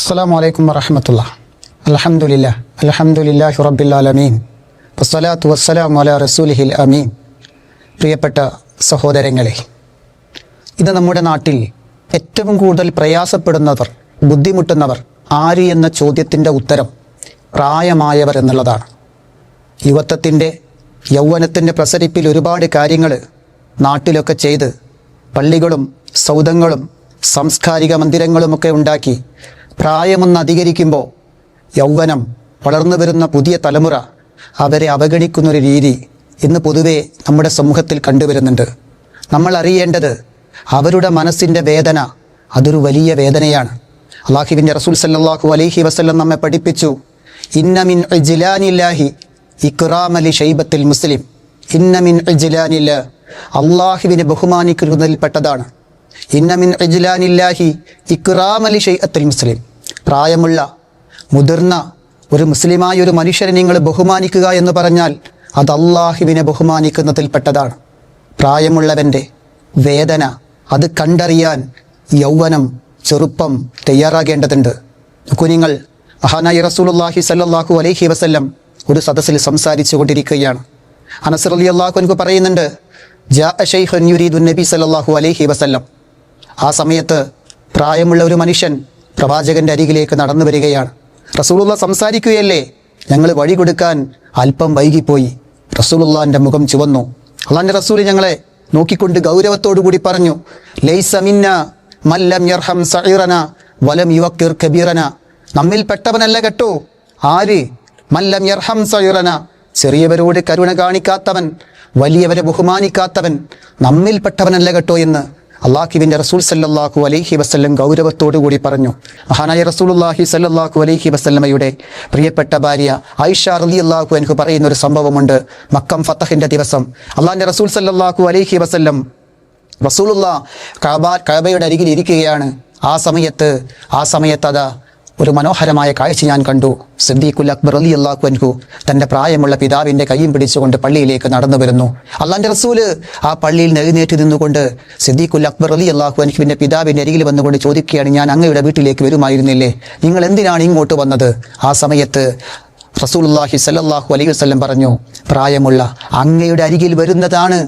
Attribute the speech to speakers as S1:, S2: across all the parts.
S1: അസ്സലാമു അലൈക്കും വറഹ്മത്തുള്ളാഹി. അൽഹംദുലില്ലാഹി റബ്ബിൽ ആലമീൻ വസ്സലാത്തു വസ്സലാമു അലാ റസൂലിഹിൽ അമീൻ. പ്രിയപ്പെട്ട സഹോദരങ്ങളെ, ഇത് നമ്മുടെ നാട്ടിൽ ഏറ്റവും കൂടുതൽ പ്രയാസപ്പെടുന്നവർ, ബുദ്ധിമുട്ടുന്നവർ ആര് എന്ന ചോദ്യത്തിൻ്റെ ഉത്തരം പ്രായമായവർ എന്നുള്ളതാണ്. യുവത്വത്തിൻ്റെ യൗവനത്തിൻ്റെ പ്രസരിപ്പിൽ ഒരുപാട് കാര്യങ്ങൾ നാട്ടിലൊക്കെ ചെയ്ത് പള്ളികളും സൗധങ്ങളും സാംസ്കാരിക മന്ദിരങ്ങളുമൊക്കെ ഉണ്ടാക്കി പ്രായമൊന്ന് അധികരിക്കുമ്പോൾ യൗവനം, വളർന്നു വരുന്ന പുതിയ തലമുറ അവരെ അവഗണിക്കുന്നൊരു രീതി ഇന്ന് പൊതുവെ നമ്മുടെ സമൂഹത്തിൽ കണ്ടുവരുന്നുണ്ട്. നമ്മൾ അറിയേണ്ടത് അവരുടെ മനസ്സിൻ്റെ വേദന അതൊരു വലിയ വേദനയാണ്. അല്ലാഹുവിൻ്റെ റസൂൽ സല്ലല്ലാഹു അലൈഹി വസല്ലം നമ്മെ പഠിപ്പിച്ചു, ഇന്ന മിൻ ഇജ്ലാനില്ലാഹി ഇക്റാമലി ശൈബത്തിൽ മുസ്ലിം. ഇന്ന മിൻ ഇജ്ലാനില്ലാഹി, അല്ലാഹുവിനെ ബഹുമാനിക്കുന്നതിൽപ്പെട്ടതാണ്. ഇന്ന മിൻ ഇജ്ലാനില്ലാഹി ഇക്റാമലി ശൈഅത്തിൽ മുസ്ലിം. പ്രായമുള്ള മുതിർന്ന ഒരു മുസ്ലിമായ ഒരു മനുഷ്യനെ നിങ്ങൾ ബഹുമാനിക്കുക എന്ന് പറഞ്ഞാൽ അത് അല്ലാഹുവിനെ ബഹുമാനിക്കുന്നതിൽപ്പെട്ടതാണ്. പ്രായമുള്ളവൻ്റെ വേദന അത് കണ്ടറിയാൻ യൗവനം, ചെറുപ്പം തയ്യാറാകേണ്ടതുണ്ട്. നിങ്ങൾ മഹാനായ റസൂലുള്ളാഹി സ്വല്ലല്ലാഹു അലൈഹി വസല്ലം ഒരു സദസ്സിൽ സംസാരിച്ചു കൊണ്ടിരിക്കുകയാണ്. അനസ് റളിയല്ലാഹു അൻഹു പറയുന്നുണ്ട്, ജാഅ ശൈഖുൻ യുരീദു നബി സ്വല്ലല്ലാഹു അലൈഹി വസല്ലം. ആ സമയത്ത് പ്രായമുള്ള ഒരു മനുഷ്യൻ പ്രവാചകന്റെ അരികിലേക്ക് നടന്നു വരികയാണ്. റസൂലുള്ളാഹി സംസാരിക്കുകയല്ലേ, ഞങ്ങൾ വഴി കൊടുക്കാൻ അല്പം വൈകിപ്പോയി. റസൂലുള്ളാഹിന്റെ മുഖം ചുവന്നു. അല്ലാഹുവിന്റെ റസൂൽ ഞങ്ങളെ നോക്കിക്കൊണ്ട് ഗൗരവത്തോടു കൂടി പറഞ്ഞു, ലൈസ മിന്നാ മല്ലം യർഹം സഈറന വലം യുവക്കിർ കബീറന. നമ്മിൽ പെട്ടവനല്ല കേട്ടോ ആര്? മല്ലം യർഹം സഈറന, ചെറിയവരോട് കരുണ കാണിക്കാത്തവൻ, വലിയവരെ ബഹുമാനിക്കാത്തവൻ നമ്മിൽ പെട്ടവനല്ല കേട്ടോ എന്ന് അല്ലാഹുവിൻ്റെ റസൂൽ സല്ലല്ലാഹു അലൈഹി വസല്ലം ഗൗരവത്തോടു കൂടി പറഞ്ഞു. മഹാനായ റസൂലുള്ളാഹി സല്ലല്ലാഹു അലൈഹി വസല്ലമയുടെ പ്രിയപ്പെട്ട ഭാര്യ ആയിഷ റളിയല്ലാഹു അൻഹ പറയുന്ന ഒരു സംഭവമുണ്ട്. മക്കം ഫതഹിന്റെ ദിവസം അല്ലാഹുവിൻ്റെ റസൂൽ സല്ലല്ലാഹു അലൈഹി വസല്ലം റസൂലുള്ളാഹി കഅബയുടെ അരികിൽ ഇരിക്കുകയാണ്. ആ സമയത്ത് അതാ ഒരു മനോഹരമായ കാഴ്ച ഞാൻ കണ്ടു. സിദ്ദീഖുൽ അക്ബർ റളിയല്ലാഹു അൻഹു തൻ്റെ പ്രായമുള്ള പിതാവിൻ്റെ കൈയും പിടിച്ചുകൊണ്ട് പള്ളിയിലേക്ക് നടന്നു വരുന്നു. അല്ലാഹുവിൻ്റെ റസൂല് ആ പള്ളിയിൽ എഴുന്നേറ്റ് നിന്നുകൊണ്ട് സിദ്ദീഖുൽ അക്ബർ റളിയല്ലാഹു അൻഹുവിൻ്റെ പിതാവിൻ്റെ അരികിൽ വന്നുകൊണ്ട് ചോദിക്കുകയാണ്, ഞാൻ അങ്ങയുടെ വീട്ടിലേക്ക് വരുമായിരുന്നില്ലേ, നിങ്ങൾ എന്തിനാണ് ഇങ്ങോട്ട് വന്നത്? ആ സമയത്ത് റസൂലുള്ളാഹി സ്വല്ലല്ലാഹു അലൈഹി വസല്ലം പറഞ്ഞു, പ്രായമുള്ള അങ്ങയുടെ അരികിൽ വരുന്നതാണ്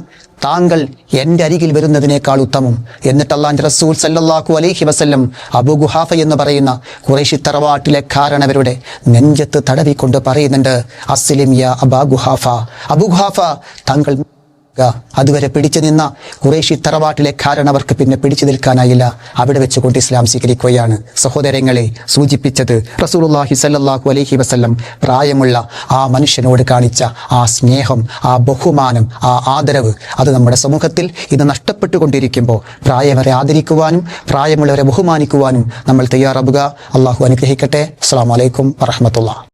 S1: താങ്കൾ എൻ്റെ അരികിൽ വരുന്നതിനേക്കാൾ ഉത്തമം. എന്നിട്ട് അല്ലാഹുവിൻ്റെ റസൂൽ സല്ലല്ലാഹു അലൈഹി വസല്ലം അബൂ ഗുഹാഫ എന്ന് പറയുന്ന ഖുറൈശി തറവാട്ടിലെ കാരണവരുടെ നെഞ്ചത്ത് തടവിക്കൊണ്ട് പറയുന്നുണ്ട്, അസ്ലിം യാ അബാ ഗുഹാഫ, അബൂ ഗുഹാഫ താങ്കൾ. അതുവരെ പിടിച്ചു നിന്ന ഖുറൈശി തറവാട്ടിലെ കാരണവർക്ക് പിന്നെ പിടിച്ചു നിൽക്കാനായില്ല. അവിടെ വെച്ചുകൊണ്ട് ഇസ്ലാം സ്വീകരിക്കുകയാണ്. സഹോദരങ്ങളെ, സൂചിപ്പിച്ചത് റസൂലുള്ളാഹി സ്വല്ലല്ലാഹു അലൈഹി വസല്ലം പ്രായമുള്ള ആ മനുഷ്യനോട് കാണിച്ച ആ സ്നേഹം, ആ ബഹുമാനം, ആ ആദരവ് അത് നമ്മുടെ സമൂഹത്തിൽ ഇത് നഷ്ടപ്പെട്ടുകൊണ്ടിരിക്കുമ്പോൾ പ്രായവരെ ആദരിക്കുവാനും പ്രായമുള്ളവരെ ബഹുമാനിക്കുവാനും നമ്മൾ തയ്യാറാവുക. അള്ളാഹു അനുഗ്രഹിക്കട്ടെ. അസ്സലാമു അലൈക്കും വറഹ്മത്തുള്ളാഹി.